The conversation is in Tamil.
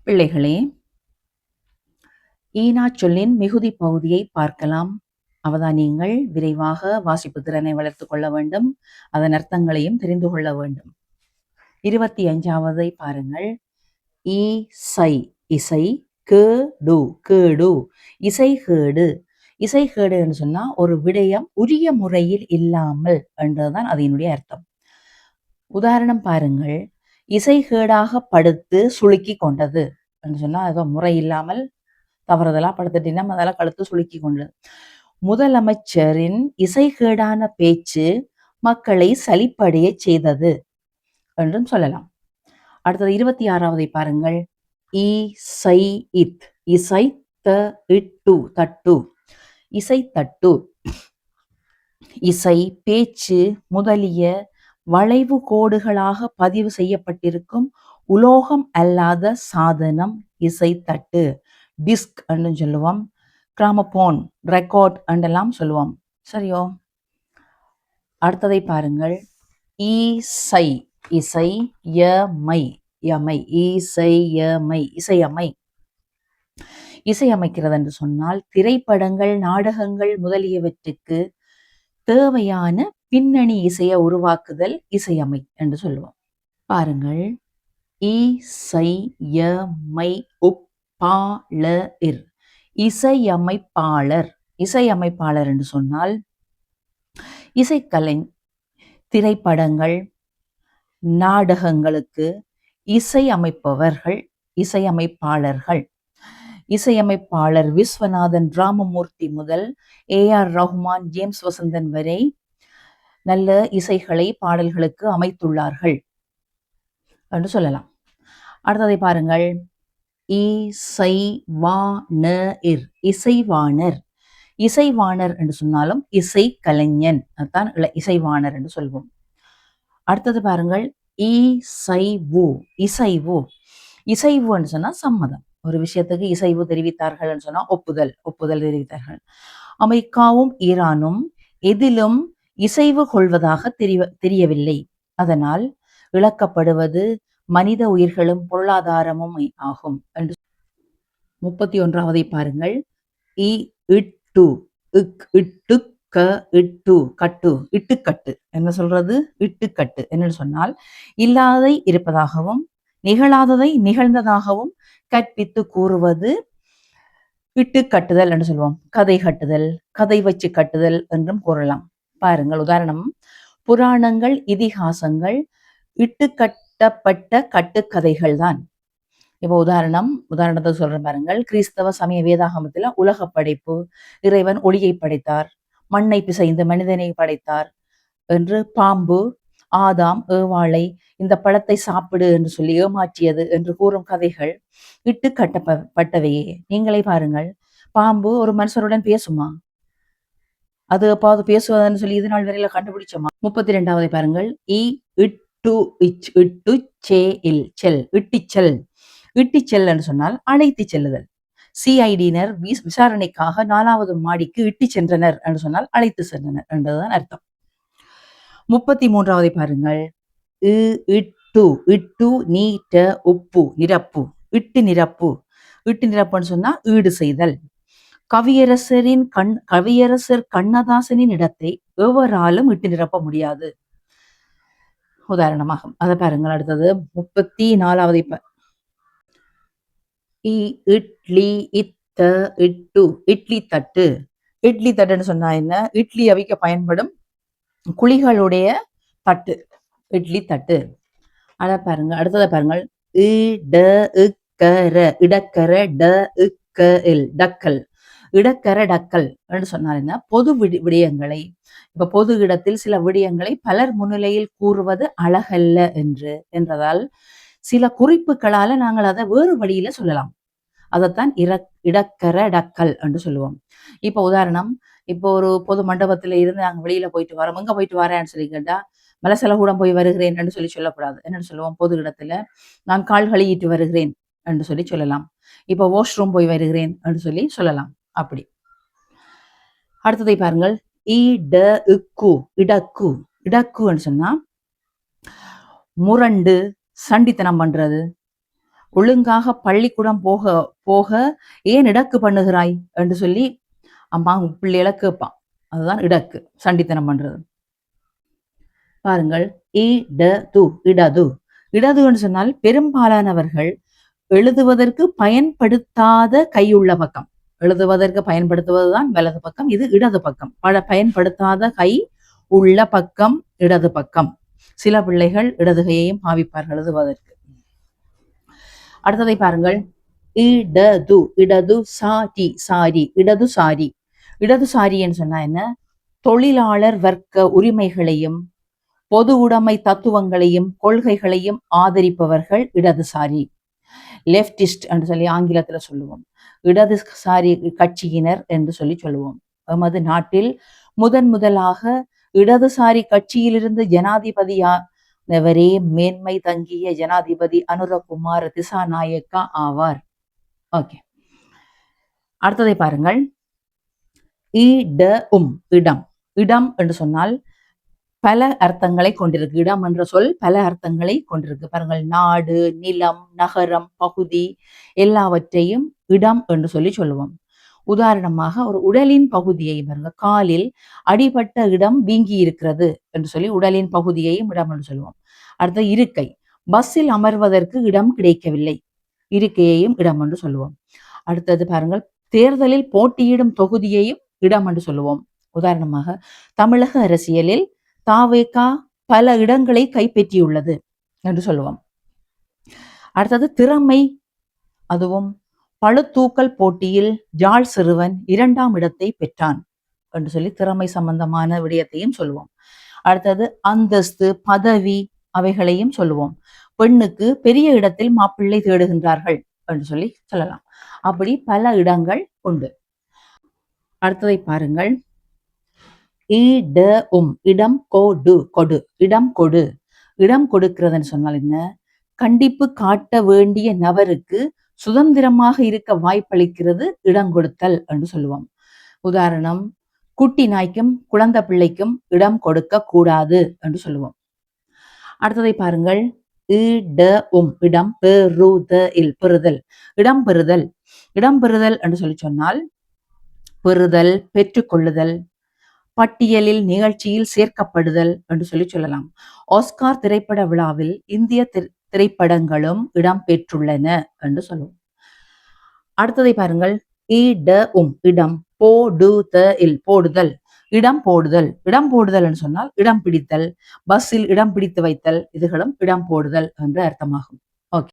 பிள்ளைகளே, ஈனா சொல்லின் மிகுதி பகுதியை பார்க்கலாம். அவதானியங்கள் விரைவாக வாசிப்பு திறனை வளர்த்துக் கொள்ள வேண்டும். அதன் அர்த்தங்களையும் தெரிந்து கொள்ள வேண்டும். 25வது பாருங்கள். இசை இசை கேடு கேடு இசைகேடு இசைகேடு என்று சொன்னா ஒரு விடயம் உரிய முறையில் இல்லாமல் என்றதுதான் அதனுடைய அர்த்தம். உதாரணம் பாருங்கள். இசைகேடாக படுத்து சுளுக்கி கொண்டது என்று சொன்னா ஏதோ முறை இல்லாமல் தவறுதலா படுத்துட்டீங்கன்னா அதெல்லாம் கழுத்து சுளுக்கி கொண்டது. முதலமைச்சரின் இசைகேடான பேச்சு மக்களை சலிப்படைய செய்தது என்றும் சொல்லலாம். அடுத்தது 26வது பாருங்கள். இசை இத் இசை இட்டு தட்டு இசை தட்டு இசை பேச்சு முதலிய வளைவு கோடுகளாக பதிவு செய்யப்பட்டிருக்கும் உலோகம் அல்லாத சாதனம் இசை தட்டு. டிஸ்க் என்று சொல்லுவோம், கிராமபோன், ரெக்கார்ட் என்றெல்லாம் சொல்லுவோம். சரியோ? அடுத்ததை பாருங்கள். இசை இசை யமை யமை இசையமை இசையமை இசையமைக்கிறது என்று சொன்னால் திரைப்படங்கள், நாடகங்கள் முதலியவற்றுக்கு தேவையான பின்னணி இசையை உருவாக்குதல் இசையமை என்று சொல்லுவோம். பாருங்கள். இசையமை உப்பாளர் இசையமைப்பாளர் இசையமைப்பாளர் என்று சொன்னால் இசைக்கலை, திரைப்படங்கள், நாடகங்களுக்கு இசையமைப்பவர்கள் இசையமைப்பாளர்கள். இசையமைப்பாளர் விஸ்வநாதன் ராமமூர்த்தி முதல் ஏஆர் ரஹ்மான், ஜேம்ஸ் வசந்தன் வரை நல்ல இசைகளை பாடல்களுக்கு அமைத்துள்ளார்கள் என்று சொல்லலாம். அடுத்ததை பாருங்கள். இசைவாணர் இசைவாணர் இசைவாணர் என்று சொன்னாலும் இசை கலைஞன், அதுதான் இசைவாணர் என்று சொல்வோம். அடுத்தது பாருங்கள். இசைவு இசைவு இசைவு என்று சொன்னா சம்மதம். ஒரு விஷயத்துக்கு இசைவு தெரிவித்தார்கள் என்று சொன்னா ஒப்புதல் தெரிவித்தார்கள். அமெரிக்காவும் ஈரானும் எதிலும் இசைவு கொள்வதாக தெரியவில்லை. அதனால் இழக்கப்படுவது மனித உயிர்களும் பொருளாதாரமும் ஆகும் என்று. 31வது பாருங்கள். இட்டு இட்டு இட்டு கட்டு இட்டுக்கட்டு என்ன சொல்றது? இட்டுக்கட்டு என்னன்னு சொன்னால் இல்லாததை இருப்பதாகவும் நிகழாததை நிகழ்ந்ததாகவும் கற்பித்து கூறுவது இட்டு கட்டுதல் என்று சொல்லுவோம். கதை கட்டுதல், கதை வச்சு கட்டுதல் என்றும் கூறலாம். பாருங்கள். உதாரணம், புராணங்கள், இதிகாசங்கள் இட்டு கட்டப்பட்ட கட்டுக்கதைகள் தான். இப்போ உதாரணத்தை சொல்றேன் பாருங்கள். கிறிஸ்தவ சமய வேதாகமத்துல உலக படைப்பு, இறைவன் ஒளியை படைத்தார், மண்ணை பிசைந்து மனிதனை படைத்தார் என்று, பாம்பு ஆதாம் ஏவாளை இந்த பழத்தை சாப்பிடு என்று சொல்லி ஏமாற்றியது என்று கூறும் கதைகள் இட்டு கட்டப்பட்டவையே. நீங்களே பாருங்கள். பாம்பு ஒரு மனுஷருடன் பேசுமா? அது எப்பாவது பேசுவதுன்னு சொல்லி இது நாள் வரையில கண்டுபிடிச்சோமா? 32வது பாருங்கள். இட்டு சே இல் செல் இட்டிச்செல் இட்டிச்செல் என்று சொன்னால் அழைத்து செல்லுதல். சிஐடியினர் விசாரணைக்காக 4வது மாடிக்கு இட்டு சென்றனர் என்று சொன்னால் அழைத்து சென்றனர் என்றுதான் அர்த்தம். 33வது பாருங்கள். இட்டு நீட்ட உப்பு நிரப்பு இட்டு நிரப்பு இட்டு நிரப்புன்னு சொன்னா ஈடு செய்தல். கவியரசர் கண்ணதாசனின் இடத்தை எவராலும் இட்டு நிரப்ப முடியாது. உதாரணமாகும். அதை பாருங்கள். அடுத்தது 34வது இட்லி இட்டு இட்லி தட்டு இட்லி தட்டுன்னு சொன்னா என்ன? இட்லி அவிக்க பயன்படும் குழிகளுடைய தட்டு இட்லி தட்டு. அத பாருங்க. அடுத்ததை பாருங்கள். இடக்கர டக்கல் இடக்கர டக்கல் என்று சொன்னால் என்ன? பொது விடயங்களை, இப்ப பொது இடத்தில் சில விடயங்களை பலர் முன்னிலையில் கூறுவது அழகல்ல என்றதால் சில குறிப்புகளால நாங்கள் அதை வேறு வழியில சொல்லலாம். அதைத்தான் இடக்கர டக்கல் என்று சொல்லுவோம். இப்ப உதாரணம், இப்போ ஒரு பொது மண்டபத்துல இருந்து நாங்க வெளியில போயிட்டு வரோம். எங்க போயிட்டு வரேன்னு சொல்லி கேட்டா மலசலகூடம் போய் வருகிறேன் என்று சொல்லக்கூடாது. என்னன்னு சொல்லுவோம்? பொது இடத்துல நான் கால் கழுவிட்டு வருகிறேன் என்று சொல்லலாம். இப்போ வாஷ்ரூம் போய் வருகிறேன் என்று சொல்லலாம். அப்படி. அடுத்ததை பாருங்கள். இடக்கு இடக்குன்னு சொன்னா முரண்டு, சண்டித்தனம் பண்றது, ஒழுங்காக பள்ளிக்கூடம் போக போக ஏன் இடக்கு பண்ணுகிறாய் என்று சொல்லி அம்மா பிள்ளைகளை கேட்பான். அதுதான் இடக்கு, சண்டித்தனம் பண்றது. பாருங்கள், இடது இடது இடது என்று சொன்னால் பெரும்பாலானவர்கள் எழுதுவதற்கு பயன்படுத்தாத கையுள்ள பக்கம். எழுதுவதற்கு பயன்படுத்துவதுதான் வலது பக்கம், இது இடது பக்கம். பயன்படுத்தாத கை உள்ள பக்கம் இடது பக்கம். சில பிள்ளைகள் இடது கையையும் பாவிப்பார்கள் எழுதுவதற்கு. அடுத்ததை பாருங்கள், இடது இடது சாரி சாரி இடதுசாரி. இடதுசாரி என்று சொன்னா என்ன? தொழிலாளர் வர்க்க உரிமைகளையும் பொது உடைமை தத்துவங்களையும் கொள்கைகளையும் ஆதரிப்பவர்கள் இடதுசாரி. லெப்டிஸ்ட் என்று சொல்லி ஆங்கிலத்தில் சொல்லுவோம். இடதுசாரி கட்சியினர் என்று சொல்லி சொல்லுவோம். எமது நாட்டில் முதலாக இடதுசாரி கட்சியிலிருந்து ஜனாதிபதியானவரே மேன்மை தங்கிய ஜனாதிபதி அனுரகுமார் திசாநாயக்கா ஆவார். ஓகே, அடுத்ததை பாருங்கள், இடம் இடம் என்று சொன்னால் பல அர்த்தங்களை கொண்டிருக்கு. இடம் என்ற சொல் பல அர்த்தங்களை கொண்டிருக்கு. பாருங்கள், நாடு, நிலம், நகரம், பகுதி எல்லாவற்றையும் இடம் என்று சொல்லி சொல்லுவோம். உதாரணமாக ஒரு உடலின் பகுதியை பாருங்க, காலில் அடிபட்ட இடம் வீங்கி இருக்கிறது என்று சொல்லி உடலின் பகுதியையும் இடம் என்று சொல்லுவோம். அடுத்த இருக்கை, பஸ்ஸில் அமர்வதற்கு இடம் கிடைக்கவில்லை, இருக்கையையும் இடம் என்று சொல்லுவோம். அடுத்தது பாருங்கள், தேர்தலில் போட்டியிடும் தொகுதியையும் இடம் என்று சொல்லுவோம். உதாரணமாக தமிழக அரசியலில் தாவேகா பல இடங்களை கைப்பற்றியுள்ளது என்று சொல்லுவோம். அடுத்தது திறமை, அதுவும் பளுதூக்கல் போட்டியில் ஜாழ் சிறுவன் 2ஆம் இடத்தை பெற்றான் என்று சொல்லி திறமை சம்பந்தமான விடயத்தையும் சொல்லுவோம். அடுத்தது அந்தஸ்து, பதவி அவைகளையும் சொல்லுவோம். பெண்ணுக்கு பெரிய இடத்தில் மாப்பிள்ளை தேடுகின்றார்கள் என்று சொல்லி சொல்லலாம். அப்படி பல இடங்கள் உண்டு. அடுத்ததை பாருங்கள், இடம் கொடு கொடு இடம் கொடு. இடம் கொடுக்கிறதுன்னு சொன்னால் என்ன? கண்டிப்பு காட்ட வேண்டிய நபருக்கு சுதந்திரமாக இருக்க வாய்ப்பளிக்கிறது இடம் கொடுத்தல் என்று சொல்லுவோம். உதாரணம், குட்டி நாய்க்கும் குழந்தை பிள்ளைக்கும் இடம் கொடுக்க கூடாது என்று சொல்லுவோம். அடுத்ததை பாருங்கள், இடம் பெறுதல் இடம் பெறுதல். இடம் பெறுதல் என்று சொல்லி சொன்னால் பெறுதல், பெற்றுக்கொள்ளுதல், பட்டியலில் நிகழ்ச்சியில் சேர்க்கப்படுதல் என்று சொல்லி சொல்லலாம். ஆஸ்கார் திரைப்பட விழாவில் இந்திய திரைப்படங்களும் இடம் பெற்றுள்ளன என்று சொல்லுவோம். அடுத்ததை பாருங்கள், இடம் போடுதல் இடம் போடுதல். இடம் போடுதல் என்று சொன்னால் இடம் பிடித்தல், பஸ்ஸில் இடம் பிடித்து வைத்தல், இதுகளும் இடம் போடுதல் என்று அர்த்தமாகும். ஓகே.